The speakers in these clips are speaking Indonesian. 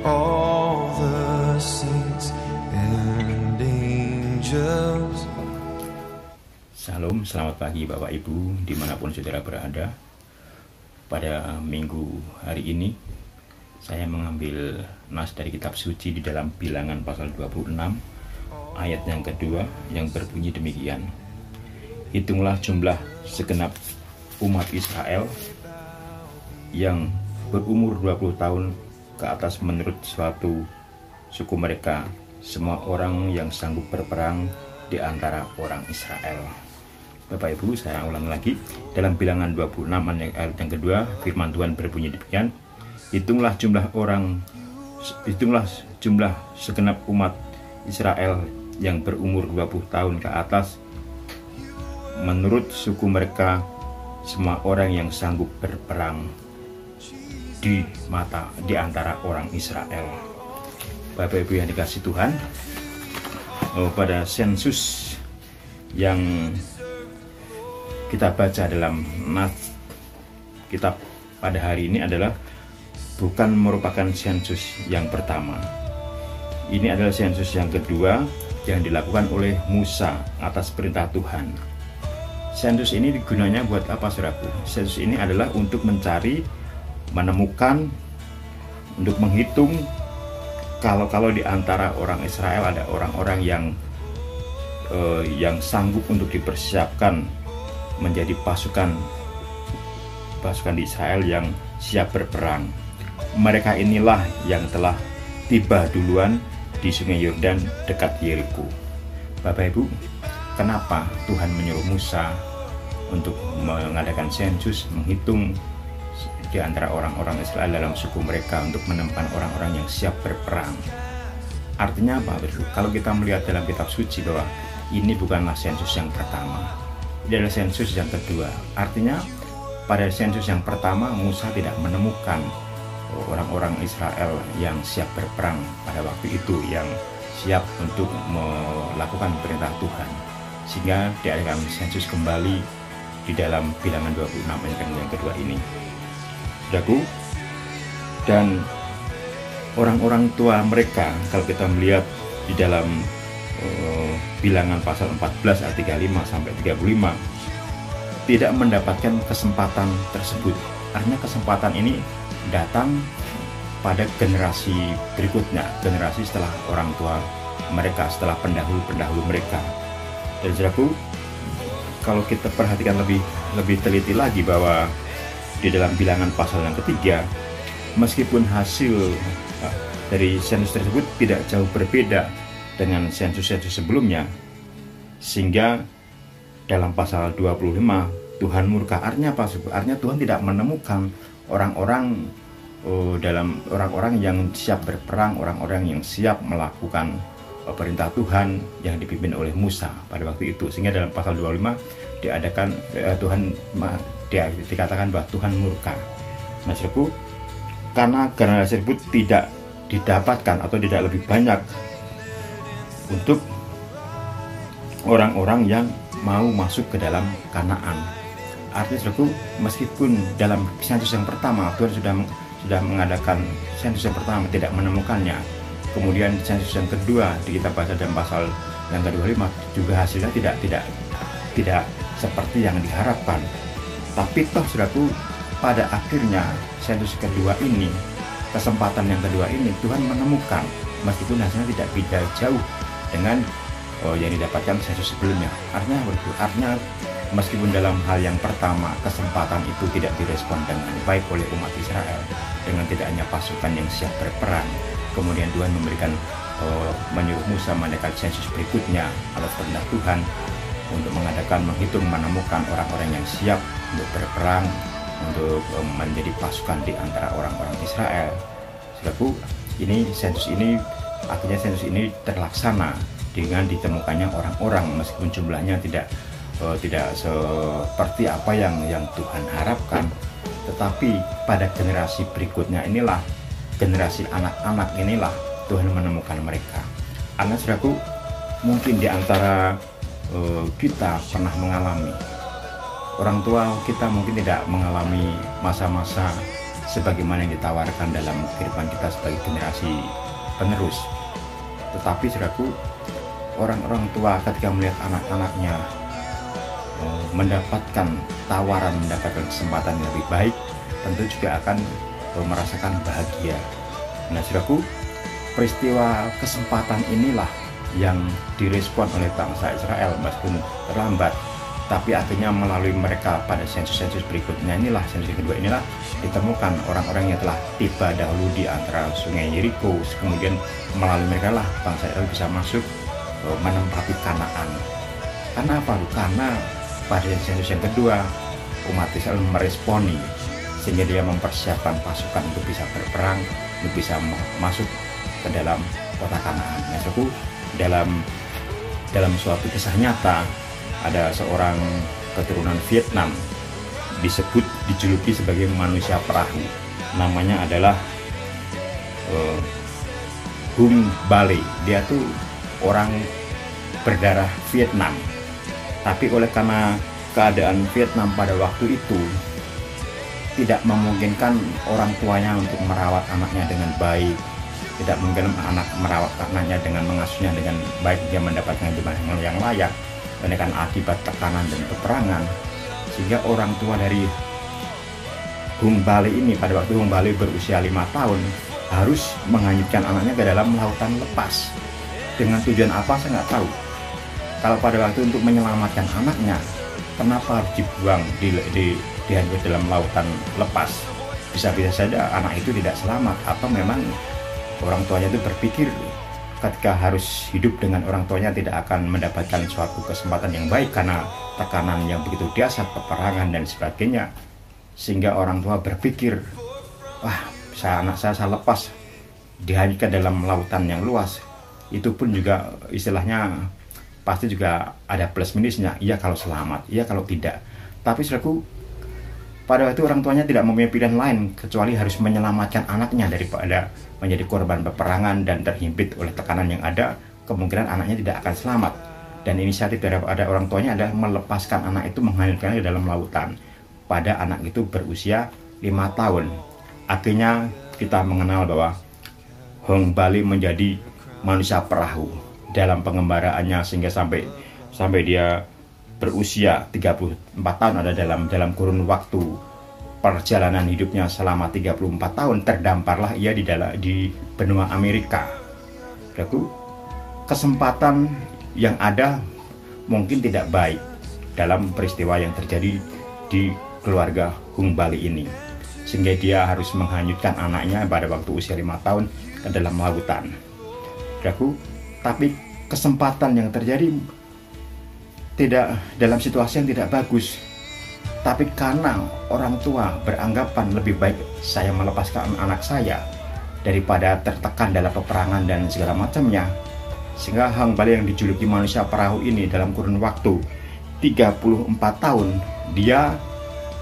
all the saints and angels. Salam, selamat pagi Bapak Ibu dimanapun saudara berada. Pada minggu hari ini saya mengambil nas dari kitab suci di dalam Bilangan pasal 26 ayat yang kedua yang berbunyi demikian. Hitunglah jumlah segenap umat Israel yang berumur 20 tahun ke atas menurut suatu suku mereka, semua orang yang sanggup berperang di antara orang Israel. Bapak Ibu, saya ulang lagi, dalam Bilangan 26 ayat yang kedua firman Tuhan berbunyi demikian. Hitunglah jumlah segenap umat Israel yang berumur 20 tahun ke atas menurut suku mereka, semua orang yang sanggup berperang di antara orang Israel. Bapak Ibu yang dikasihi Tuhan, pada sensus yang kita baca dalam nas kitab pada hari ini adalah bukan merupakan sensus yang pertama. Ini adalah sensus yang kedua yang dilakukan oleh Musa atas perintah Tuhan. Sensus ini gunanya buat apa, saudaraku? Sensus ini adalah untuk mencari, menemukan, untuk menghitung kalau di antara orang Israel ada orang-orang yang sanggup untuk dipersiapkan menjadi pasukan di Israel yang siap berperang. Mereka inilah yang telah tiba duluan di Sungai Yordan dekat Yeriko. Bapak Ibu, kenapa Tuhan menyuruh Musa untuk mengadakan sensus, menghitung di antara orang-orang Israel dalam suku mereka untuk menemukan orang-orang yang siap berperang? Artinya apa? Kalau kita melihat dalam kitab suci bahwa ini bukanlah sensus yang pertama, ini adalah sensus yang kedua. Artinya pada sensus yang pertama Musa tidak menemukan orang-orang Israel yang siap berperang pada waktu itu, yang siap untuk melakukan perintah Tuhan, sehingga diadakan sensus kembali di dalam Bilangan 26 ayat yang kedua ini, saudaraku. Dan orang-orang tua mereka, kalau kita melihat di dalam Bilangan pasal 14 ayat 35 sampai 35, tidak mendapatkan kesempatan tersebut. Artinya kesempatan ini datang pada generasi berikutnya, generasi setelah orang tua mereka, setelah pendahulu mereka. Dan saudaraku, kalau kita perhatikan lebih teliti lagi bahwa di dalam Bilangan pasal yang ketiga, meskipun hasil dari sensus tersebut tidak jauh berbeda dengan sensus-sensus sebelumnya, sehingga dalam pasal 25 Tuhan murka. Artinya apa? Artinya Tuhan tidak menemukan orang-orang yang siap berperang, orang-orang yang siap melakukan perintah Tuhan yang dipimpin oleh Musa pada waktu itu, sehingga dalam pasal 25 dikatakan bahwa Tuhan murka. Nah, saudaraku, karena generasi tersebut tidak didapatkan atau tidak lebih banyak untuk orang-orang yang mau masuk ke dalam Kanaan. Artinya, saudaraku, meskipun dalam sensus yang pertama Tuhan sudah mengadakan sensus yang pertama, tidak menemukannya. Kemudian sensus yang kedua kita baca dalam pasal yang ke-25 juga hasilnya tidak seperti yang diharapkan. Tapi toh, saudaraku, pada akhirnya sensus kedua ini, kesempatan yang kedua ini Tuhan menemukan, meskipun hasilnya tidak beda jauh dengan yang didapatkan sensus sebelumnya. Artinya meskipun dalam hal yang pertama kesempatan itu tidak direspon dengan baik oleh umat Israel, dengan tidak hanya pasukan yang siap berperang, kemudian Tuhan menyuruh Musa mengadakan sensus berikutnya atas perintah Tuhan untuk menghitung, menemukan orang-orang yang siap untuk berperang, untuk menjadi pasukan di antara orang-orang Israel. Saudaraku, akhirnya sensus ini terlaksana dengan ditemukannya orang-orang, meskipun jumlahnya tidak seperti apa yang Tuhan harapkan. Tetapi pada generasi berikutnya inilah, generasi anak-anak inilah Tuhan menemukan mereka. Anak, saudaraku, mungkin di antara kita pernah mengalami, orang tua kita mungkin tidak mengalami masa-masa sebagaimana yang ditawarkan dalam kehidupan kita sebagai generasi penerus. Tetapi saudaraku, orang-orang tua ketika melihat anak-anaknya mendapatkan tawaran, mendapatkan kesempatan yang lebih baik, tentu juga akan merasakan bahagia. Nah saudaraku, peristiwa kesempatan inilah yang direspon oleh bangsa Israel meskipun terlambat, tapi akhirnya melalui mereka pada sensus-sensus berikutnya inilah, sensus kedua inilah, ditemukan orang-orang yang telah tiba dahulu di antara sungai Yeriko. Kemudian melalui mereka lah bangsa Israel bisa masuk menempati Kanaan. Karena apa? Karena pada sensus yang kedua umat Israel meresponi, sehingga dia mempersiapkan pasukan untuk bisa berperang, untuk bisa masuk ke dalam kota Kanaan. Nah, dalam suatu kisah nyata ada seorang keturunan Vietnam dijuluki sebagai manusia perahu. Namanya adalah Hung Bale. Dia tuh orang berdarah Vietnam, tapi karena keadaan Vietnam pada waktu itu tidak memungkinkan orang tuanya untuk merawat anaknya dengan baik, tidak mungkin anak merawat anaknya dengan mengasuhnya dengan baik, dia mendapatkan hidup yang layak, dan kan akibat tekanan dan peperangan, sehingga orang tua dari Hung Bale ini pada waktu Hung Bale berusia 5 tahun harus menghanyutkan anaknya ke dalam lautan lepas. Dengan tujuan apa saya nggak tahu. Kalau pada waktu untuk menyelamatkan anaknya, kenapa harus dibuang dihanyut dalam lautan lepas? Bisa-bisa saja anak itu tidak selamat, atau memang orang tuanya itu berpikir ketika harus hidup dengan orang tuanya tidak akan mendapatkan suatu kesempatan yang baik karena tekanan yang begitu dahsyat, peperangan dan sebagainya, sehingga orang tua berpikir, wah, anak saya lepas dihanyutkan dalam lautan yang luas. Itu pun juga istilahnya pasti juga ada plus minusnya, iya kalau selamat, iya kalau tidak. Tapi saudaraku, pada waktu orang tuanya tidak mempunyai pilihan lain kecuali harus menyelamatkan anaknya daripada menjadi korban peperangan dan terhimpit oleh tekanan yang ada, kemungkinan anaknya tidak akan selamat. Dan inisiatif daripada orang tuanya adalah melepaskan anak itu, menghanyutkannya ke dalam lautan pada anak itu berusia 5 tahun. Akhirnya kita mengenal bahwa Hung Bale menjadi manusia perahu dalam pengembaraannya, sehingga sampai dia berusia 34 tahun, ada dalam kurun waktu perjalanan hidupnya selama 34 tahun terdamparlah ia di benua Amerika. Lalu kesempatan yang ada mungkin tidak baik dalam peristiwa yang terjadi di keluarga Hung Bale ini, sehingga dia harus menghanyutkan anaknya pada waktu usia 5 tahun ke dalam lautan. Tapi kesempatan yang terjadi tidak dalam situasi yang tidak bagus, tapi karena orang tua beranggapan lebih baik saya melepaskan anak saya daripada tertekan dalam peperangan dan segala macamnya, sehingga Hung Bale yang dijuluki manusia perahu ini dalam kurun waktu 34 tahun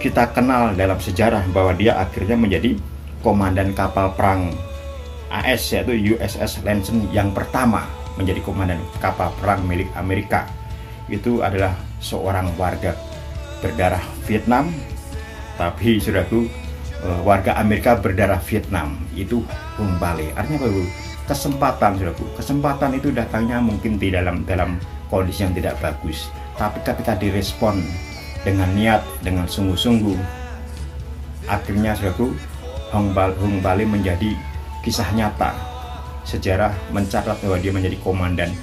kita kenal dalam sejarah bahwa dia akhirnya menjadi komandan kapal perang AS, yaitu USS Lanson yang pertama, menjadi komandan kapal perang milik Amerika. Itu adalah seorang warga berdarah Vietnam, tapi saudaraku, warga Amerika berdarah Vietnam. Itu Hung Bale. Artinya apa, Bu? Kesempatan, saudaraku. Kesempatan itu datangnya mungkin di dalam kondisi yang tidak bagus, tapi ketika direspon dengan niat, dengan sungguh-sungguh, akhirnya saudaraku, Hung Bale menjadi kisah nyata. Sejarah mencatat bahwa dia menjadi komandan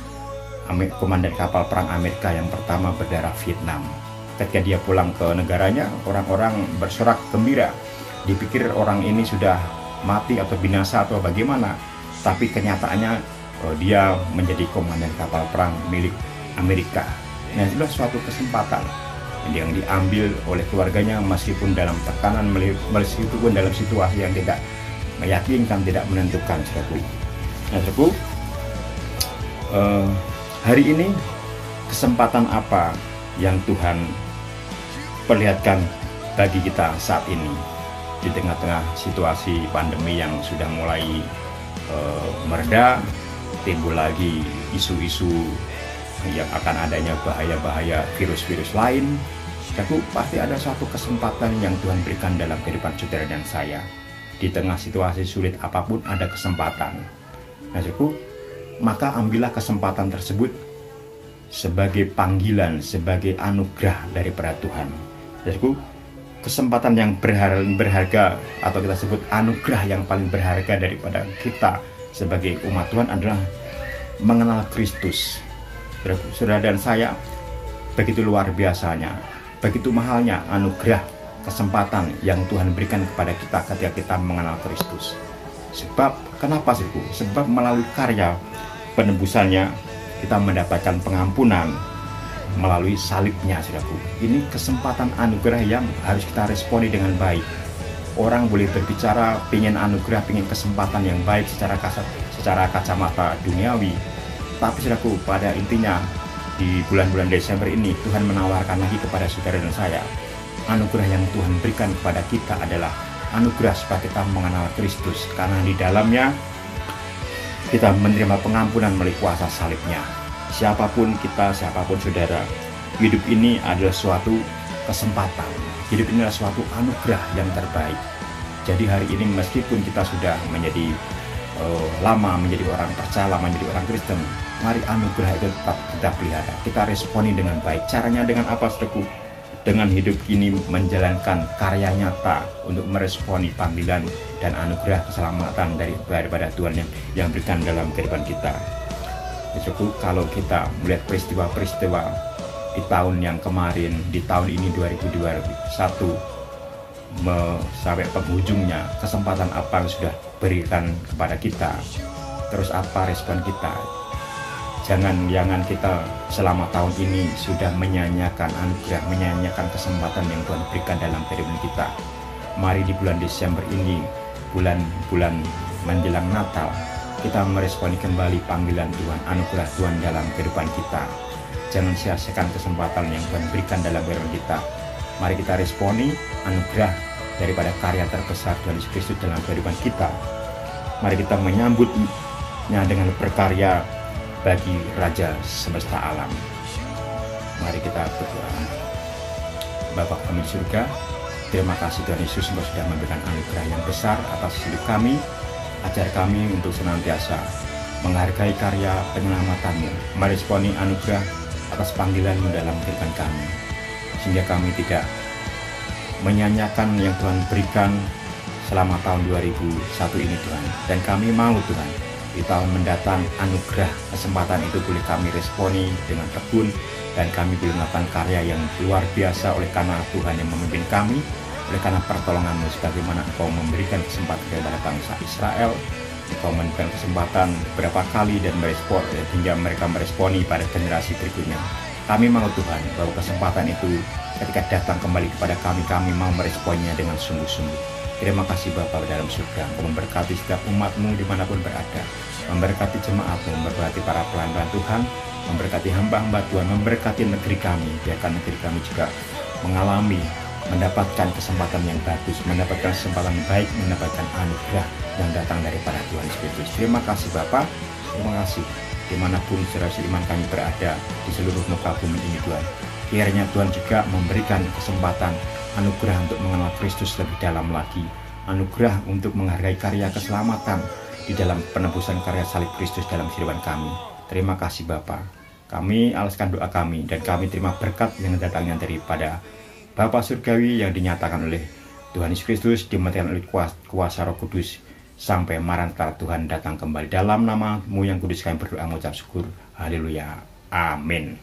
kapal perang Amerika yang pertama berdarah Vietnam. Ketika dia pulang ke negaranya, orang-orang bersorak gembira. Dipikir orang ini sudah mati atau binasa atau bagaimana, tapi kenyataannya dia menjadi komandan kapal perang milik Amerika. Nah, itulah suatu kesempatan yang diambil oleh keluarganya meskipun dalam tekanan, meskipun dalam situasi yang tidak meyakinkan, tidak menentukan, saudaraku. Nah, saudaraku, hari ini kesempatan apa yang Tuhan perlihatkan bagi kita saat ini di tengah-tengah situasi pandemi yang sudah mulai mereda, timbul lagi isu-isu yang akan adanya bahaya-bahaya virus-virus lain. Tapi pasti ada suatu kesempatan yang Tuhan berikan dalam kehidupan saudara dan saya. di tengah situasi sulit apapun ada kesempatan. Nah, saudaraku, maka ambillah kesempatan tersebut sebagai panggilan, sebagai anugerah daripada Tuhan. Saudaraku, kesempatan yang berharga atau kita sebut anugerah yang paling berharga daripada kita sebagai umat Tuhan adalah mengenal Kristus. Saudara dan saya, begitu luar biasanya, begitu mahalnya anugerah kesempatan yang Tuhan berikan kepada kita ketika kita mengenal Kristus. Sebab, kenapa sih? Sebab melalui karya penebusannya kita mendapatkan pengampunan melalui salibnya, saudaraku. Ini kesempatan anugerah yang harus kita responi dengan baik. Orang boleh berbicara pingin anugerah, pingin kesempatan yang baik secara kacamata duniawi, tapi saudaraku, pada intinya di bulan-bulan Desember ini Tuhan menawarkan lagi kepada saudara dan saya, anugerah yang Tuhan berikan kepada kita adalah anugerah supaya kita mengenal Kristus, karena di dalamnya kita menerima pengampunan melalui kuasa salibnya. Siapapun kita, siapapun saudara, hidup ini adalah suatu kesempatan. Hidup ini adalah suatu anugerah yang terbaik. Jadi hari ini meskipun kita sudah menjadi lama menjadi orang percaya, lama menjadi orang Kristen, mari anugerah itu tetap kita pelihara. Kita responi dengan baik. Caranya dengan apa, saudaraku? Dengan hidup ini menjalankan karya nyata untuk meresponi panggilan dan anugerah keselamatan daripada Tuhan yang berikan dalam kehidupan kita. Saudaraku, kalau kita melihat peristiwa-peristiwa di tahun yang kemarin, di tahun ini 2021 sampai penghujungnya, kesempatan apa yang sudah berikan kepada kita, terus apa respon kita. Jangan kita selama tahun ini sudah menyanyiakan anugerah, menyanyiakan kesempatan yang Tuhan berikan dalam kehidupan kita. Mari di bulan Desember ini, bulan menjelang Natal, kita meresponi kembali panggilan Tuhan, anugerah Tuhan dalam kehidupan kita. Jangan sia-siakan kesempatan yang Tuhan berikan dalam kehidupan kita. Mari kita responi anugerah daripada karya terbesar Tuhan Yesus Kristus dalam kehidupan kita. Mari kita menyambutnya dengan berkarya bagi Raja semesta alam. Mari kita berdoa. Bapa kami di surga, terima kasih Tuhan Yesus Engkau sudah memberikan anugerah yang besar atas hidup kami. Ajar kami untuk senantiasa menghargai karya penyelamatanmu, meresponi anugerah atas panggilanmu dalam kehidupan kami, sehingga kami tidak menyanyiakan yang Tuhan berikan selama tahun 2001 ini, Tuhan. Dan kami mau, Tuhan, di tahun mendatang anugerah kesempatan itu boleh kami responi dengan tekun, dan kami boleh melakukan karya yang luar biasa oleh karena Tuhan yang memimpin kami, oleh karena pertolongan-Mu, sebagaimana Engkau memberikan kesempatan kepada bangsa Israel. Engkau memberikan kesempatan beberapa kali dan hingga mereka meresponi pada generasi berikutnya. Kami mau, Tuhan, bahwa kesempatan itu ketika datang kembali kepada kami mau meresponnya dengan sungguh-sungguh. Terima kasih Bapa dalam surga. Engkau memberkati setiap umat-Mu dimanapun berada, memberkati jemaat-Mu, memberkati para pelayan Tuhan, memberkati hamba-hamba Tuhan, memberkati negeri kami. Biarkan negeri kami juga mendapatkan kesempatan yang bagus, mendapatkan kesempatan baik, mendapatkan anugerah yang datang daripada Tuhan Yesus Kristus. Terima kasih Bapa, terima kasih dimanapun saudara seiman kami berada di seluruh muka bumi ini, Tuhan. Kiranya Tuhan juga memberikan kesempatan anugerah untuk mengenal Kristus lebih dalam lagi, anugerah untuk menghargai karya keselamatan di dalam penebusan karya salib Kristus dalam kehidupan kami. Terima kasih Bapa. Kami alaskan doa kami dan kami terima berkat yang datangnya daripada Bapa Surgawi yang dinyatakan oleh Tuhan Yesus Kristus, dimatikan oleh kuasa Roh Kudus sampai maranatha Tuhan datang kembali. Dalam nama-Mu yang kudus kami berdoa mengucap syukur. Haleluya. Amin.